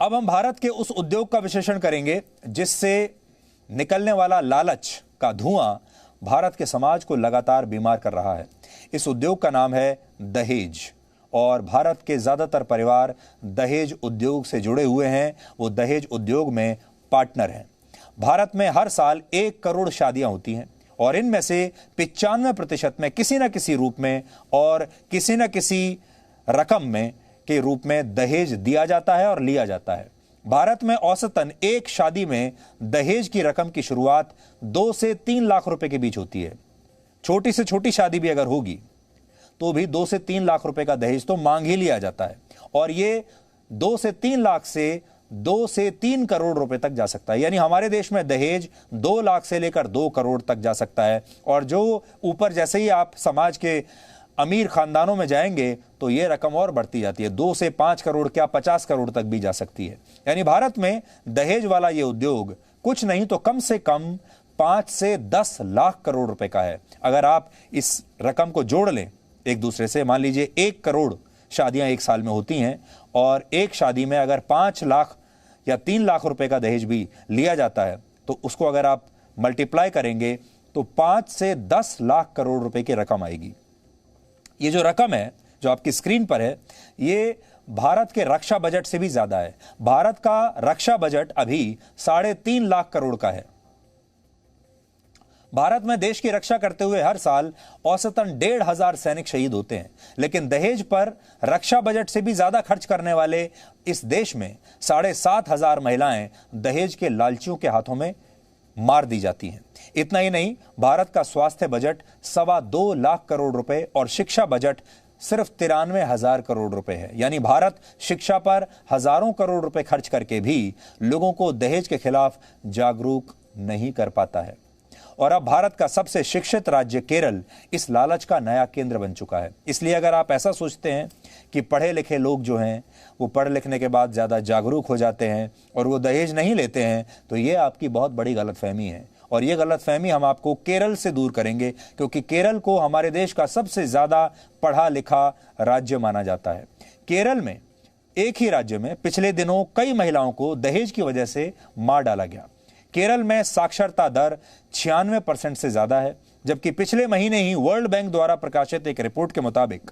अब हम भारत के उस उद्योग का विश्लेषण करेंगे जिससे निकलने वाला लालच का धुआं भारत के समाज को लगातार बीमार कर रहा है। इस उद्योग का नाम है दहेज और भारत के ज्यादातर परिवार दहेज उद्योग से जुड़े हुए हैं। वो दहेज उद्योग में पार्टनर हैं। भारत में हर साल 1 करोड़ शादियां होती हैं और इनमें से 95% में किसी न किसी रूप में और किसी न किसी रकम में के रूप में दहेज दिया जाता है और लिया जाता है। भारत में औसतन एक शादी में दहेज की रकम की शुरुआत 2 से 3 लाख रुपए के बीच होती है। छोटी से छोटी शादी भी अगर होगी तो भी 2 से 3 लाख रुपए का दहेज तो मांग ही लिया जाता है और ये 2 से 3 लाख से 2 से 3 करोड़ रुपए तक जा सकता है। यानी हमारे देश में दहेज 2 लाख से लेकर 2 करोड़ तक जा सकता है और जो ऊपर जैसे ही आप समाज के अमीर खानदानों में जाएंगे तो यह रकम और बढ़ती जाती है। 2 से 5 करोड़ क्या 50 करोड़ तक भी जा सकती है। यानी भारत में दहेज वाला यह उद्योग कुछ नहीं तो कम से कम 5 से 10 लाख करोड़ रुपए का है। अगर आप इस रकम को जोड़ लें एक दूसरे से, मान लीजिए 1 करोड़ शादियां एक साल में होती हैं और एक शादी में अगर 5 लाख या 3 लाख रुपए का दहेज भी लिया जाता है तो उसको अगर आप मल्टीप्लाई करेंगे तो 5 से 10 लाख करोड़ रुपए की रकम आएगी। ये जो रकम है जो आपकी स्क्रीन पर है ये भारत के रक्षा बजट से भी ज्यादा है। भारत का रक्षा बजट अभी 3.5 लाख करोड़ का है। भारत में देश की रक्षा करते हुए हर साल औसतन 1,500 सैनिक शहीद होते हैं, लेकिन दहेज पर रक्षा बजट से भी ज्यादा खर्च करने वाले इस देश में 7,500 महिलाएं दहेज के लालचियों के हाथों में मार दी जाती हैं। इतना ही नहीं, भारत का स्वास्थ्य बजट 2.25 लाख करोड़ रुपए और शिक्षा बजट सिर्फ 93,000 करोड़ रुपए है। यानी भारत शिक्षा पर हजारों करोड़ रुपए खर्च करके भी लोगों को दहेज के खिलाफ जागरूक नहीं कर पाता है। और अब भारत का सबसे शिक्षित राज्य केरल इस लालच का नया केंद्र बन चुका है। इसलिए अगर आप ऐसा सोचते हैं कि पढ़े लिखे लोग जो हैं वो पढ़ लिखने के बाद ज़्यादा जागरूक हो जाते हैं और वो दहेज नहीं लेते हैं तो ये आपकी बहुत बड़ी गलतफहमी है। और ये गलतफहमी हम आपको केरल से दूर करेंगे क्योंकि केरल को हमारे देश का सबसे ज़्यादा पढ़ा लिखा राज्य माना जाता है। केरल में एक ही राज्य में पिछले दिनों कई महिलाओं को दहेज की वजह से मार डाला गया। केरल में साक्षरता दर 96% से ज्यादा है, जबकि पिछले महीने ही वर्ल्ड बैंक द्वारा प्रकाशित एक रिपोर्ट के मुताबिक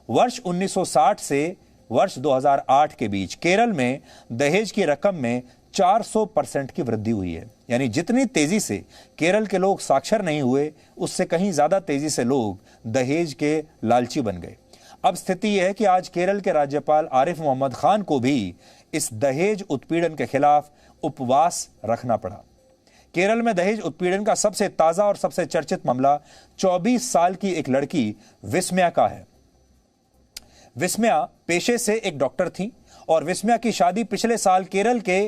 वर्ष 1960 से वर्ष 2008 के बीच केरल में दहेज की रकम में 400% की वृद्धि हुई है। यानी जितनी तेजी से केरल के लोग साक्षर नहीं हुए उससे कहीं ज्यादा तेजी से लोग दहेज के लालची बन गए। अब स्थिति यह है कि आज केरल के राज्यपाल आरिफ मोहम्मद खान को भी इस दहेज उत्पीड़न के खिलाफ उपवास रखना पड़ा। केरल में दहेज उत्पीड़न का सबसे ताजा और सबसे चर्चित मामला 24 साल की एक लड़की विस्मया का है। विस्मया पेशे से एक डॉक्टर थी और विस्मया की शादी पिछले साल केरल के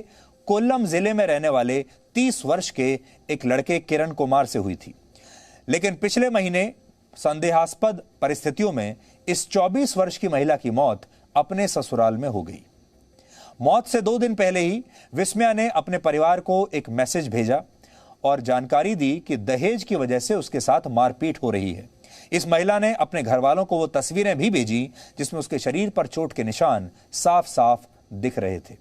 कोल्लम जिले में रहने वाले 30 वर्ष के एक लड़के किरण कुमार से हुई थी। लेकिन पिछले महीने संदेहास्पद परिस्थितियों में इस 24 वर्ष की महिला की मौत अपने ससुराल में हो गई। मौत से 2 दिन पहले ही विस्मया ने अपने परिवार को एक मैसेज भेजा और जानकारी दी कि दहेज की वजह से उसके साथ मारपीट हो रही है। इस महिला ने अपने घर वालों को वो तस्वीरें भी भेजी जिसमें उसके शरीर पर चोट के निशान साफ साफ दिख रहे थे।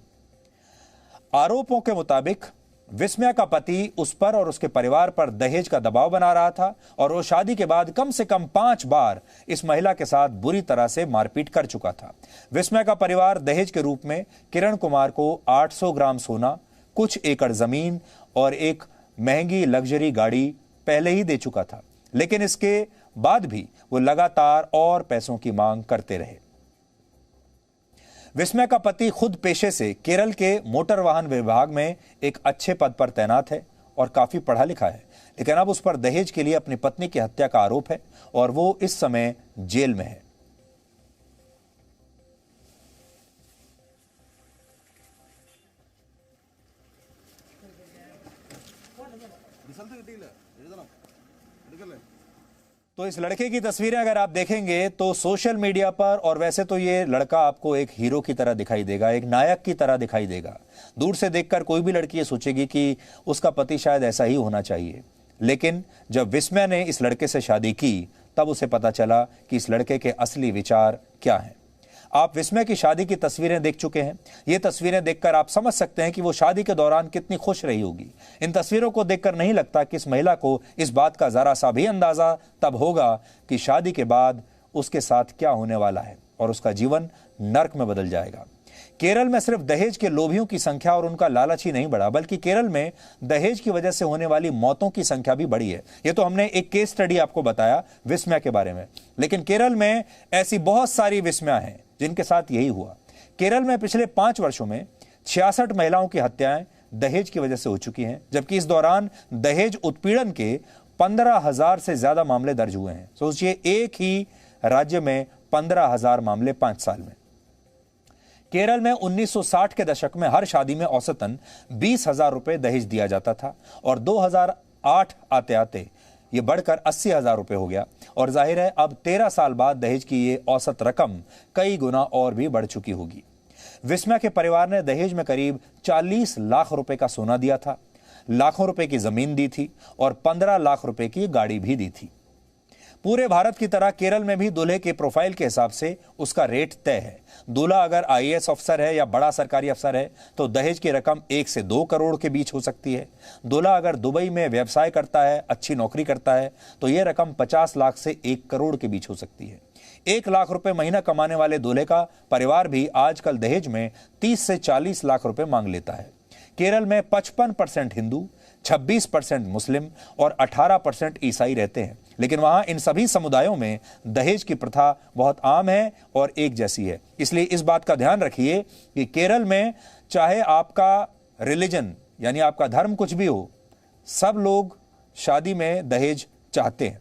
आरोपों के मुताबिक विस्मया का पति उस पर और उसके परिवार पर दहेज का दबाव बना रहा था और वो शादी के बाद कम से कम 5 बार इस महिला के साथ बुरी तरह से मारपीट कर चुका था। विस्मया का परिवार दहेज के रूप में किरण कुमार को 800 ग्राम सोना, कुछ एकड़ जमीन और एक महंगी लग्जरी गाड़ी पहले ही दे चुका था, लेकिन इसके बाद भी वो लगातार और पैसों की मांग करते रहे। विस्मया का पति खुद पेशे से केरल के मोटर वाहन विभाग में एक अच्छे पद पर तैनात है और काफी पढ़ा लिखा है, लेकिन अब उस पर दहेज के लिए अपनी पत्नी की हत्या का आरोप है और वो इस समय जेल में है। तो इस लड़के की तस्वीरें अगर आप देखेंगे तो सोशल मीडिया पर, और वैसे तो ये लड़का आपको एक हीरो की तरह दिखाई देगा, एक नायक की तरह दिखाई देगा। दूर से देखकर कोई भी लड़की ये सोचेगी कि उसका पति शायद ऐसा ही होना चाहिए, लेकिन जब विस्मया ने इस लड़के से शादी की तब उसे पता चला कि इस लड़के के असली विचार क्या हैं। आप विस्मय की शादी की तस्वीरें देख चुके हैं। ये तस्वीरें देखकर आप समझ सकते हैं कि वो शादी के दौरान कितनी खुश रही होगी। इन तस्वीरों को देखकर नहीं लगता कि इस महिला को इस बात का जरा सा भी अंदाजा तब होगा कि शादी के बाद उसके साथ क्या होने वाला है और उसका जीवन नर्क में बदल जाएगा। केरल में सिर्फ दहेज के लोभियों की संख्या और उनका लालच ही नहीं बढ़ा, बल्कि केरल में दहेज की वजह से होने वाली मौतों की संख्या भी बढ़ी है। ये तो हमने एक केस स्टडी आपको बताया विस्मय के बारे में, लेकिन केरल में ऐसी बहुत सारी विस्मय हैं जिनके साथ यही हुआ। केरल में पिछले 5 वर्षों में 66 महिलाओं की हत्याएं दहेज की वजह से हो चुकी हैं, जबकि इस दौरान दहेज उत्पीड़न के 15,000 से ज्यादा मामले दर्ज हुए हैं। सोचिए, एक ही राज्य में 15,000 मामले 5 साल में। केरल में 1960 के दशक में हर शादी में औसतन 20,000 रुपए दहेज दिया जाता था और 2008 आते आते ये बढ़कर 80,000 रुपए हो गया। और जाहिर है अब 13 साल बाद दहेज की ये औसत रकम कई गुना और भी बढ़ चुकी होगी। विस्मय के परिवार ने दहेज में करीब 40 लाख रुपए का सोना दिया था, लाखों रुपए की जमीन दी थी और 15 लाख रुपए की गाड़ी भी दी थी। पूरे भारत की तरह केरल में भी दूल्हे के प्रोफाइल के हिसाब से उसका रेट तय है। दूल्हा अगर आईएएस अफसर है या बड़ा सरकारी अफसर है तो दहेज की रकम 1 से 2 करोड़ के बीच हो सकती है। दूल्हा अगर दुबई में व्यवसाय करता है, अच्छी नौकरी करता है, तो यह रकम 50 लाख से 1 करोड़ के बीच हो सकती है। 1 लाख रुपए महीना कमाने वाले दूल्हे का परिवार भी आजकल दहेज में 30 से 40 लाख रुपए मांग लेता है। केरल में 55% हिंदू, 26% मुस्लिम और 18% ईसाई रहते हैं, लेकिन वहां इन सभी समुदायों में दहेज की प्रथा बहुत आम है और एक जैसी है। इसलिए इस बात का ध्यान रखिए कि केरल में चाहे आपका रिलीजन यानी आपका धर्म कुछ भी हो, सब लोग शादी में दहेज चाहते हैं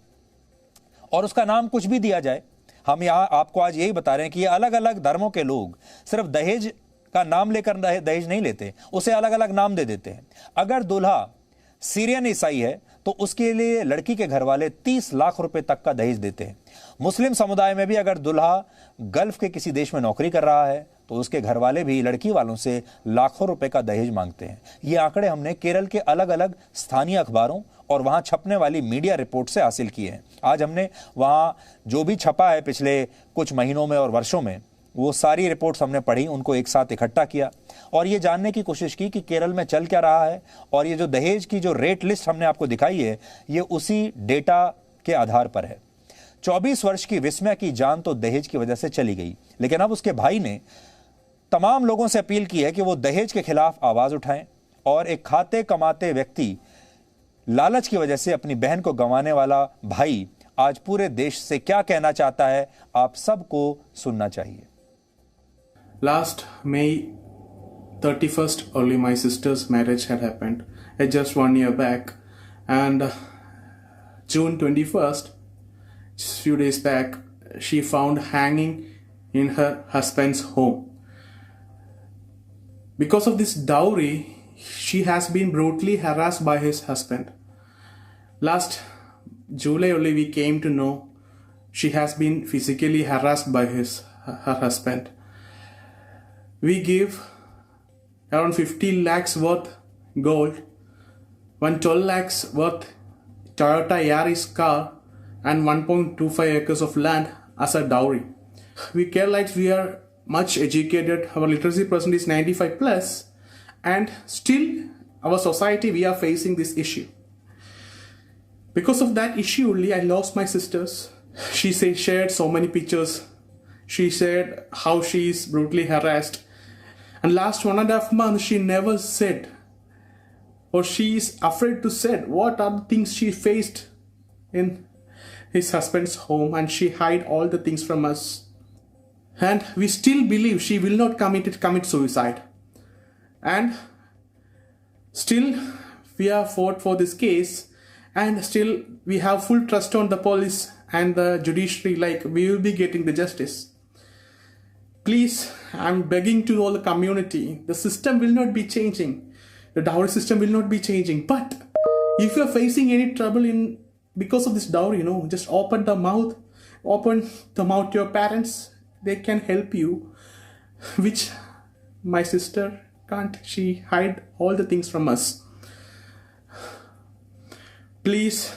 और उसका नाम कुछ भी दिया जाए। हम यहां आपको आज यही बता रहे हैं कि ये अलग अलग धर्मों के लोग सिर्फ दहेज का नाम लेकर दहेज नहीं लेते, उसे अलग अलग नाम दे देते हैं। अगर दूल्हा सीरियन ईसाई है तो उसके लिए लड़की के घर वाले 30 लाख रुपए तक का दहेज देते हैं। मुस्लिम समुदाय में भी अगर दूल्हा गल्फ के किसी देश में नौकरी कर रहा है तो उसके घर वाले भी लड़की वालों से लाखों रुपए का दहेज मांगते हैं। ये आंकड़े हमने केरल के अलग अलग स्थानीय अखबारों और वहां छपने वाली मीडिया रिपोर्ट से हासिल किए हैं। आज हमने वहां जो भी छपा है पिछले कुछ महीनों में और वर्षों में, वो सारी रिपोर्ट्स हमने पढ़ी, उनको एक साथ इकट्ठा किया और ये जानने की कोशिश की कि केरल में चल क्या रहा है। और ये जो दहेज की जो रेट लिस्ट हमने आपको दिखाई है, ये उसी डेटा के आधार पर है। 24 वर्ष की विस्मय की जान तो दहेज की वजह से चली गई, लेकिन अब उसके भाई ने तमाम लोगों से अपील की है कि वो दहेज के खिलाफ आवाज उठाएं। और एक खाते कमाते व्यक्ति, लालच की वजह से अपनी बहन को गंवाने वाला भाई आज पूरे देश से क्या कहना चाहता है, आप सबको सुनना चाहिए। Last May 31st, only my sister's marriage had happened. Just 1 year back, and June 21st, just few days back, she found hanging in her husband's home. Because of this dowry, she has been brutally harassed by his husband. Last July only we came to know she has been physically harassed by her husband. We give around 50 lakhs worth gold, 12 lakhs worth Toyota Yaris car, and 1.25 acres of land as a dowry. We Keralites, we are much educated. Our literacy percent is 95 plus, and still our society, we are facing this issue. Because of that issue only, I lost my sisters. She shared so many pictures. She said how she is brutally harassed. And last 1.5 months, she never said, or she is afraid to say what are the things she faced in his husband's home, and she hide all the things from us. And we still believe she will not commit suicide. And still we have fought for this case, and still we have full trust on the police and the judiciary, like we will be getting the justice. Please, I'm begging to all the community, the system will not be changing. The dowry system will not be changing. But if you're facing any trouble because of this dowry, just open the mouth to your parents. They can help you, which my sister can't. She hide all the things from us. Please,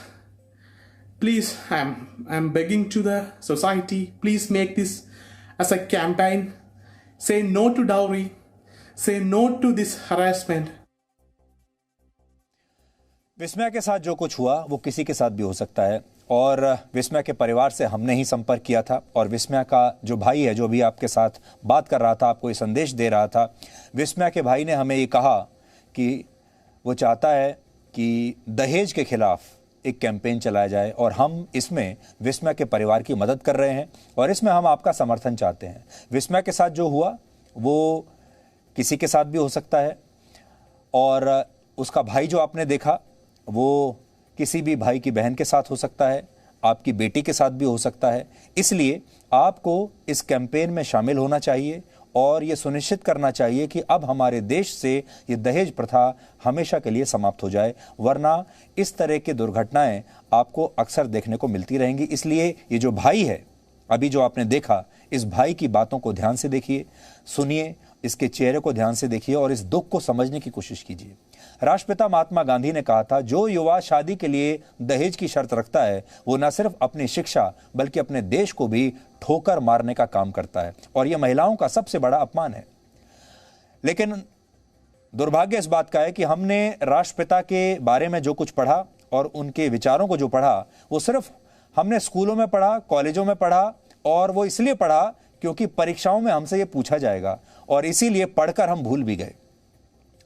I'm begging to the society, please make this as a campaign. Say no to dowry. Say no to this harassment. विस्मया के साथ जो कुछ हुआ वो किसी के साथ भी हो सकता है और विस्मया के परिवार से हमने ही संपर्क किया था और विस्मया का जो भाई है जो भी आपके साथ बात कर रहा था, आपको ये संदेश दे रहा था, विस्मया के भाई ने हमें ये कहा कि वो चाहता है कि दहेज के खिलाफ एक कैंपेन चलाया जाए और हम इसमें विस्मया के परिवार की मदद कर रहे हैं और इसमें हम आपका समर्थन चाहते हैं। विस्मया के साथ जो हुआ वो किसी के साथ भी हो सकता है और उसका भाई जो आपने देखा वो किसी भी भाई की बहन के साथ हो सकता है, आपकी बेटी के साथ भी हो सकता है। इसलिए आपको इस कैंपेन में शामिल होना चाहिए और ये सुनिश्चित करना चाहिए कि अब हमारे देश से ये दहेज प्रथा हमेशा के लिए समाप्त हो जाए, वरना इस तरह की दुर्घटनाएं आपको अक्सर देखने को मिलती रहेंगी। इसलिए ये जो भाई है, अभी जो आपने देखा, इस भाई की बातों को ध्यान से देखिए, सुनिए, इसके चेहरे को ध्यान से देखिए और इस दुख को समझने की कोशिश कीजिए। राष्ट्रपिता महात्मा गांधी ने कहा था, जो युवा शादी के लिए दहेज की शर्त रखता है वो न सिर्फ अपनी शिक्षा बल्कि अपने देश को भी ठोकर मारने का काम करता है और यह महिलाओं का सबसे बड़ा अपमान है। लेकिन दुर्भाग्य इस बात का है कि हमने राष्ट्रपिता के बारे में जो कुछ पढ़ा और उनके विचारों को जो पढ़ा वो सिर्फ हमने स्कूलों में पढ़ा, कॉलेजों में पढ़ा और वो इसलिए पढ़ा क्योंकि परीक्षाओं में हमसे ये पूछा जाएगा और इसीलिए पढ़कर हम भूल भी गए।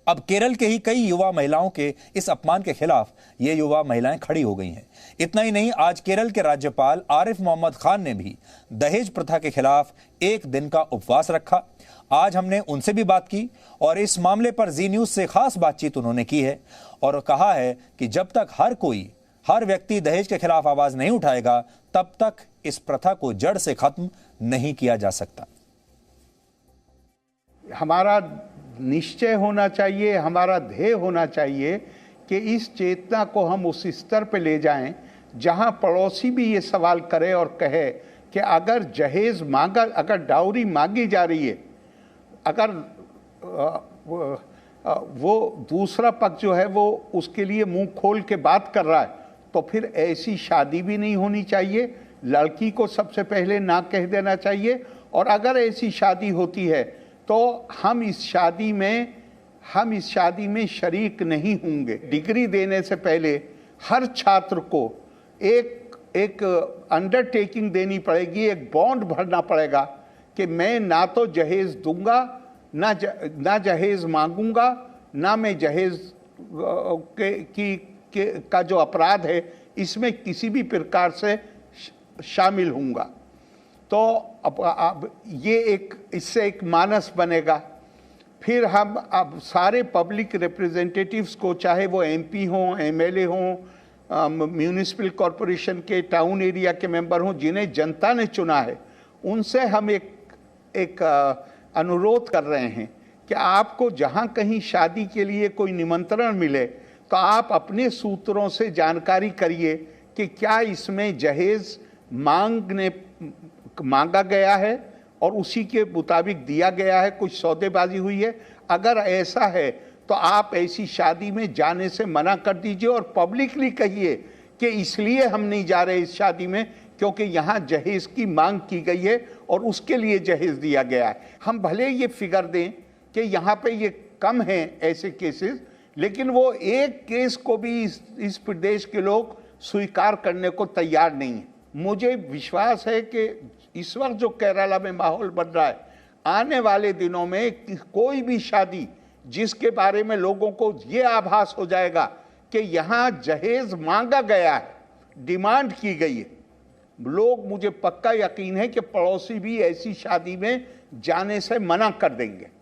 अब केरल के ही कई युवा महिलाओं के इस अपमान के खिलाफ ये युवा महिलाएं खड़ी हो गई हैं। इतना ही नहीं, आज केरल के राज्यपाल आरिफ मोहम्मद खान ने भी दहेज प्रथा के खिलाफ एक दिन का उपवास रखा। आज हमने उनसे भी बात की और इस मामले पर जी न्यूज से खास बातचीत उन्होंने की है और कहा है कि जब तक हर व्यक्ति दहेज के खिलाफ आवाज नहीं उठाएगा तब तक इस प्रथा को जड़ से खत्म नहीं किया जा सकता। हमारा निश्चय होना चाहिए, हमारा ध्येय होना चाहिए कि इस चेतना को हम उस स्तर पे ले जाएं जहां पड़ोसी भी ये सवाल करे और कहे कि अगर डाउरी मांगी जा रही है, अगर वो दूसरा पक्ष जो है वो उसके लिए मुंह खोल के बात कर रहा है तो फिर ऐसी शादी भी नहीं होनी चाहिए। लड़की को सबसे पहले ना कह देना चाहिए और अगर ऐसी शादी होती है तो हम इस शादी में शरीक नहीं होंगे। डिग्री देने से पहले हर छात्र को एक अंडरटेकिंग देनी पड़ेगी, एक बॉन्ड भरना पड़ेगा कि मैं ना तो जहेज दूंगा, ना जहेज मांगूंगा, ना मैं जहेज का जो अपराध है इसमें किसी भी प्रकार से शामिल होऊंगा। तो अब ये इससे एक मानस बनेगा। फिर हम अब सारे पब्लिक रिप्रेजेंटेटिव्स को, चाहे वो एमपी हों, एमएलए हों, म्यूनिसिपल कॉरपोरेशन के टाउन एरिया के मेंबर हों, जिन्हें जनता ने चुना है, उनसे हम एक अनुरोध कर रहे हैं कि आपको जहां कहीं शादी के लिए कोई निमंत्रण मिले तो आप अपने सूत्रों से जानकारी करिए कि क्या इसमें जहेज मांगा गया है और उसी के मुताबिक दिया गया है, कुछ सौदेबाजी हुई है। अगर ऐसा है तो आप ऐसी शादी में जाने से मना कर दीजिए और पब्लिकली कहिए कि इसलिए हम नहीं जा रहे इस शादी में क्योंकि यहाँ जहेज की मांग की गई है और उसके लिए जहेज दिया गया है। हम भले ये फिगर दें कि यहाँ पे ये कम हैं ऐसे केसेस, लेकिन वो एक केस को भी इस प्रदेश के लोग स्वीकार करने को तैयार नहीं है। मुझे विश्वास है कि इस वक्त जो केरला में माहौल बन रहा है, आने वाले दिनों में कोई भी शादी जिसके बारे में लोगों को ये आभास हो जाएगा कि यहाँ जहेज मांगा गया है, डिमांड की गई है, मुझे पक्का यकीन है कि पड़ोसी भी ऐसी शादी में जाने से मना कर देंगे।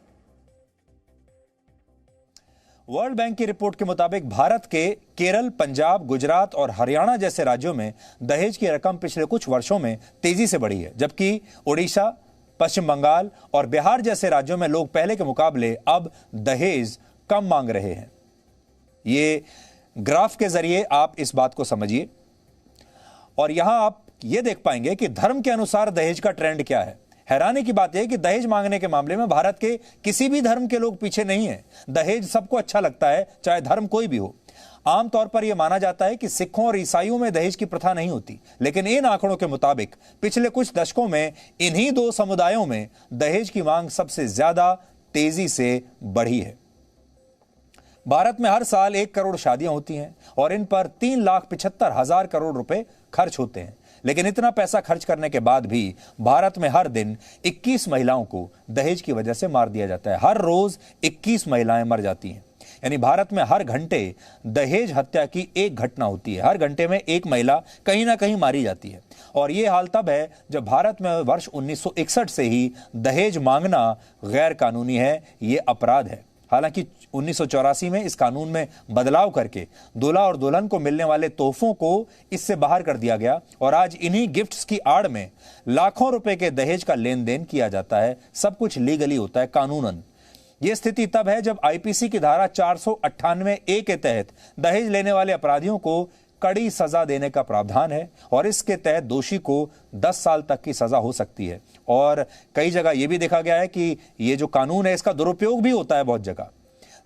वर्ल्ड बैंक की रिपोर्ट के मुताबिक भारत के केरल, पंजाब, गुजरात और हरियाणा जैसे राज्यों में दहेज की रकम पिछले कुछ वर्षों में तेजी से बढ़ी है, जबकि ओडिशा, पश्चिम बंगाल और बिहार जैसे राज्यों में लोग पहले के मुकाबले अब दहेज कम मांग रहे हैं। ये ग्राफ के जरिए आप इस बात को समझिए और यहां आप ये देख पाएंगे कि धर्म के अनुसार दहेज का ट्रेंड क्या है। हैरानी की बात यह है कि दहेज मांगने के मामले में भारत के किसी भी धर्म के लोग पीछे नहीं हैं। दहेज सबको अच्छा लगता है, चाहे धर्म कोई भी हो। आमतौर पर यह माना जाता है कि सिखों और ईसाइयों में दहेज की प्रथा नहीं होती, लेकिन इन आंकड़ों के मुताबिक पिछले कुछ दशकों में इन्हीं दो समुदायों में दहेज की मांग सबसे ज्यादा तेजी से बढ़ी है। भारत में हर साल 1 करोड़ शादियां होती हैं और इन पर 3,75,000 करोड़ रुपए खर्च होते हैं, लेकिन इतना पैसा खर्च करने के बाद भी भारत में हर दिन 21 महिलाओं को दहेज की वजह से मार दिया जाता है। हर रोज 21 महिलाएं मर जाती हैं, यानी भारत में हर घंटे दहेज हत्या की एक घटना होती है। हर घंटे में एक महिला कहीं ना कहीं मारी जाती है। और यह हाल तब है जब भारत में वर्ष 1961 से ही दहेज मांगना गैर कानूनी है, यह अपराध है। हालांकि 1984 में इस कानून में बदलाव करके दूल्हा और दुल्हन को मिलने वाले तोहफों को इससे बाहर कर दिया गया और आज इन्हीं गिफ्ट्स की आड़ में लाखों रुपए के दहेज का लेन देन किया जाता है। सब कुछ लीगली होता है, कानूनन। यह स्थिति तब है जब आईपीसी की धारा 498A के तहत दहेज लेने वाले अपराधियों को कड़ी सजा देने का प्रावधान है और इसके तहत दोषी को 10 साल तक की सजा हो सकती है। और कई जगह यह भी देखा गया है कि यह जो कानून है इसका दुरुपयोग भी होता है बहुत जगह।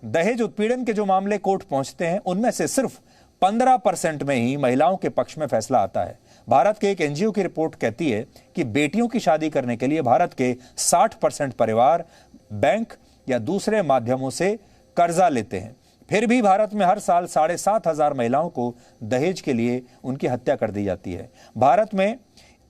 दहेज उत्पीड़न के जो मामले कोर्ट पहुंचते हैं उनमें से सिर्फ 15% में ही महिलाओं के पक्ष में फैसला आता है। भारत के एक एनजीओ की रिपोर्ट कहती है कि बेटियों की शादी करने के लिए भारत के 60% परिवार बैंक या दूसरे माध्यमों से कर्जा लेते हैं। फिर भी भारत में हर साल 7,500 महिलाओं को दहेज के लिए उनकी हत्या कर दी जाती है। भारत में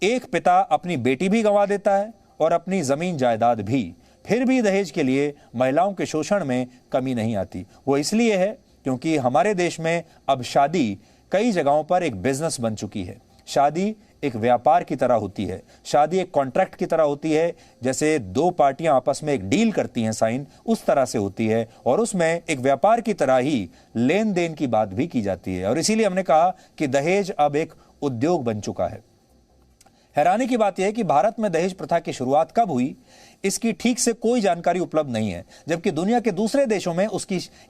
एक पिता अपनी बेटी भी गंवा देता है और अपनी जमीन जायदाद भी। फिर भी दहेज के लिए महिलाओं के शोषण में कमी नहीं आती। वो इसलिए है क्योंकि हमारे देश में अब शादी कई जगहों पर एक बिजनेस बन चुकी है। शादी एक व्यापार की तरह होती है, शादी एक कॉन्ट्रैक्ट की तरह होती है। जैसे दो पार्टियां आपस में एक डील करती हैं साइन, उस तरह से होती है और उसमें एक व्यापार की तरह ही लेन देन की बात भी की जाती है। और इसीलिए हमने कहा कि दहेज अब एक उद्योग बन चुका है। हैरानी की बात यह है कि भारत में दहेज प्रथा की शुरुआत कब हुई इसकी ठीक से कोई जानकारी उपलब्ध नहीं है, जबकि दुनिया के दूसरे देशों में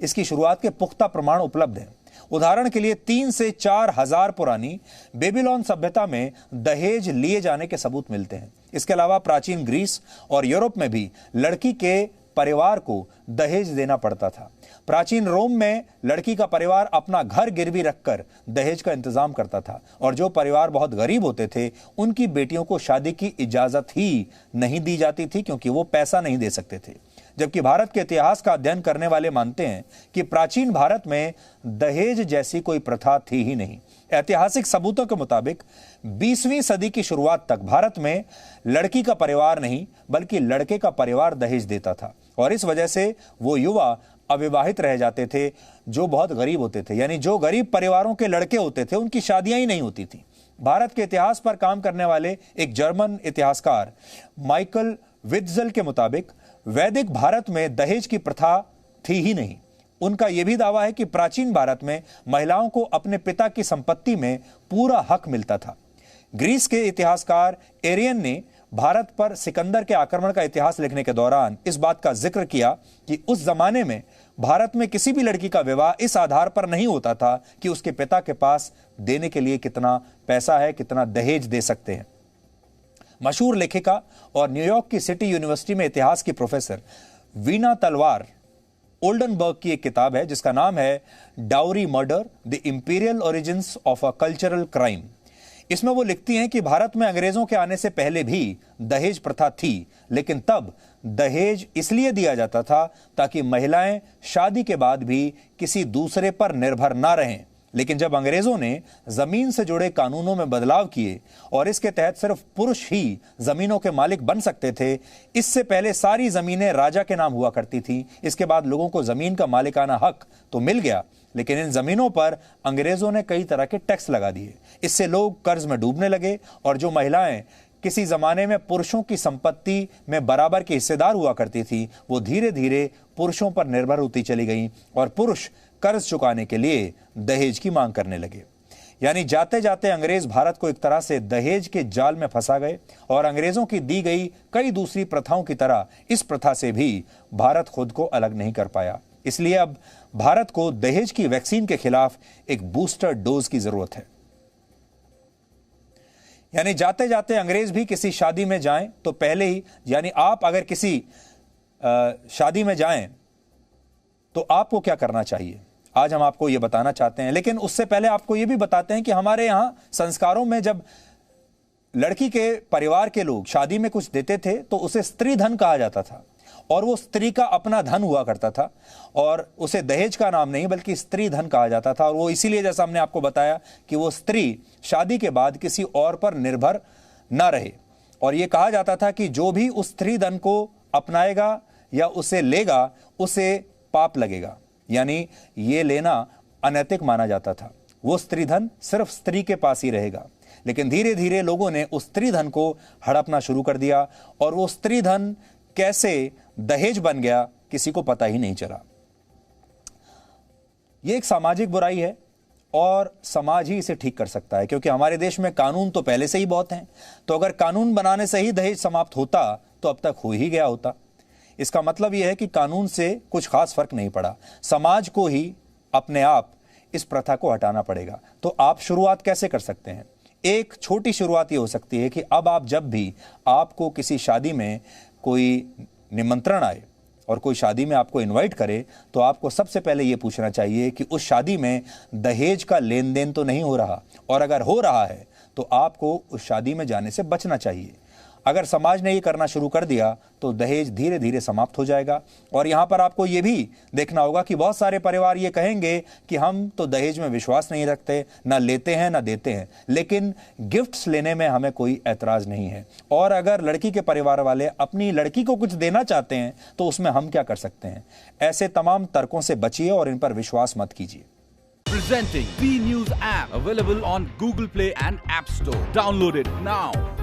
इसकी शुरुआत के पुख्ता प्रमाण उपलब्ध हैं। उदाहरण के लिए 3 से 4 हजार पुरानी बेबीलोन सभ्यता में दहेज लिए जाने के सबूत मिलते हैं। इसके अलावा प्राचीन ग्रीस और यूरोप में भी लड़की के परिवार को दहेज देना पड़ता था। प्राचीन रोम में लड़की का परिवार अपना घर गिरवी रखकर दहेज का इंतजाम करता था और जो परिवार बहुत गरीब होते थे उनकी बेटियों को शादी की इजाजत ही नहीं दी जाती थी क्योंकि वो पैसा नहीं दे सकते थे। जबकि भारत के इतिहास का अध्ययन करने वाले मानते हैं कि प्राचीन भारत में दहेज जैसी कोई प्रथा थी ही नहीं। ऐतिहासिक सबूतों के मुताबिक 20वीं सदी की शुरुआत तक भारत में लड़की का परिवार नहीं बल्कि लड़के का परिवार दहेज देता था और इस वजह से वो युवा अविवाहित रह जाते थे जो बहुत गरीब होते थे। यानी जो गरीब परिवारों के लड़के होते थे उनकी शादियां ही नहीं होती थी। भारत के इतिहास पर काम करने वाले एक जर्मन इतिहासकार माइकल वित्ज़ल के मुताबिक वैदिक भारत में दहेज की प्रथा थी ही नहीं। उनका यह भी दावा है कि प्राचीन भारत में महिलाओं को अपने पिता की संपत्ति में पूरा हक मिलता था। ग्रीस के इतिहासकार एरियन ने भारत पर सिकंदर के आक्रमण का इतिहास लिखने के दौरान इस बात का जिक्र किया कि उस जमाने में भारत में किसी भी लड़की का विवाह इस आधार पर नहीं होता था कि उसके पिता के पास देने के लिए कितना पैसा है, कितना दहेज दे सकते हैं। मशहूर लेखिका और न्यूयॉर्क की सिटी यूनिवर्सिटी में इतिहास की प्रोफेसर वीना तलवार ओल्डनबर्ग की एक किताब है जिसका नाम है dowry murder, the imperial origins of a cultural crime. इसमें वो लिखती हैं कि भारत में अंग्रेजों के आने से पहले भी दहेज प्रथा थी, लेकिन तब दहेज इसलिए दिया जाता था ताकि महिलाएं शादी के बाद भी किसी दूसरे पर निर्भर ना रहें। लेकिन जब अंग्रेजों ने जमीन से जुड़े कानूनों में बदलाव किए और इसके तहत सिर्फ पुरुष ही जमीनों के मालिक बन सकते थे, इससे पहले सारी जमीनें राजा के नाम हुआ करती थी। इसके बाद लोगों को जमीन का मालिकाना हक तो मिल गया, लेकिन इन जमीनों पर अंग्रेजों ने कई तरह के टैक्स लगा दिए। इससे लोग कर्ज में डूबने लगे और जो महिलाएं किसी जमाने में पुरुषों की संपत्ति में बराबर की हिस्सेदार हुआ करती थी वो धीरे धीरे पुरुषों पर निर्भर होती चली गईं और पुरुष कर्ज चुकाने के लिए दहेज की मांग करने लगे। यानी जाते जाते अंग्रेज भारत को एक तरह से दहेज के जाल में फंसा गए और अंग्रेजों की दी गई कई दूसरी प्रथाओं की तरह इस प्रथा से भी भारत खुद को अलग नहीं कर पाया। इसलिए अब भारत को दहेज की वैक्सीन के खिलाफ एक बूस्टर डोज की जरूरत है। यानी जाते जाते अंग्रेज भी किसी शादी में जाएं तो पहले ही, यानी आप अगर किसी शादी में जाएं तो आपको क्या करना चाहिए? आज हम आपको ये बताना चाहते हैं। लेकिन उससे पहले आपको ये भी बताते हैं कि हमारे यहाँ संस्कारों में जब लड़की के परिवार के लोग शादी में कुछ देते थे तो उसे स्त्री धन कहा जाता था, और वो स्त्री का अपना धन हुआ करता था, और उसे दहेज का नाम नहीं बल्कि स्त्री धन कहा जाता था। और वो इसीलिए, जैसा हमने आपको बताया, कि वो स्त्री शादी के बाद किसी और पर निर्भर न रहे। और ये कहा जाता था कि जो भी उस स्त्री धन को अपनाएगा या उसे लेगा उसे पाप लगेगा, यानी ये लेना अनैतिक माना जाता था। वो स्त्री धन सिर्फ स्त्री के पास ही रहेगा। लेकिन धीरे धीरे लोगों ने उस स्त्री धन को हड़पना शुरू कर दिया, और वो स्त्री धन कैसे दहेज बन गया किसी को पता ही नहीं चला। ये एक सामाजिक बुराई है और समाज ही इसे ठीक कर सकता है, क्योंकि हमारे देश में कानून तो पहले से ही बहुत हैं। तो अगर कानून बनाने से ही दहेज समाप्त होता तो अब तक हो ही गया होता। इसका मतलब यह है कि कानून से कुछ खास फर्क नहीं पड़ा, समाज को ही अपने आप इस प्रथा को हटाना पड़ेगा। तो आप शुरुआत कैसे कर सकते हैं? एक छोटी शुरुआत ये हो सकती है कि अब आप जब भी आपको किसी शादी में कोई निमंत्रण आए और कोई शादी में आपको इनवाइट करे, तो आपको सबसे पहले ये पूछना चाहिए कि उस शादी में दहेज का लेन देन तो नहीं हो रहा, और अगर हो रहा है तो आपको उस शादी में जाने से बचना चाहिए। अगर समाज ने ये करना शुरू कर दिया तो दहेज धीरे धीरे समाप्त हो जाएगा। और यहाँ पर आपको ये भी देखना होगा कि बहुत सारे परिवार ये कहेंगे कि हम तो दहेज में विश्वास नहीं रखते, ना लेते हैं ना देते हैं, लेकिन गिफ्ट्स लेने में हमें कोई ऐतराज नहीं है। और अगर लड़की के परिवार वाले अपनी लड़की को कुछ देना चाहते हैं तो उसमें हम क्या कर सकते हैं? ऐसे तमाम तर्कों से बचिए और इन पर विश्वास मत कीजिए। Presenting V News app, available on Google Play and App Store. Download it now.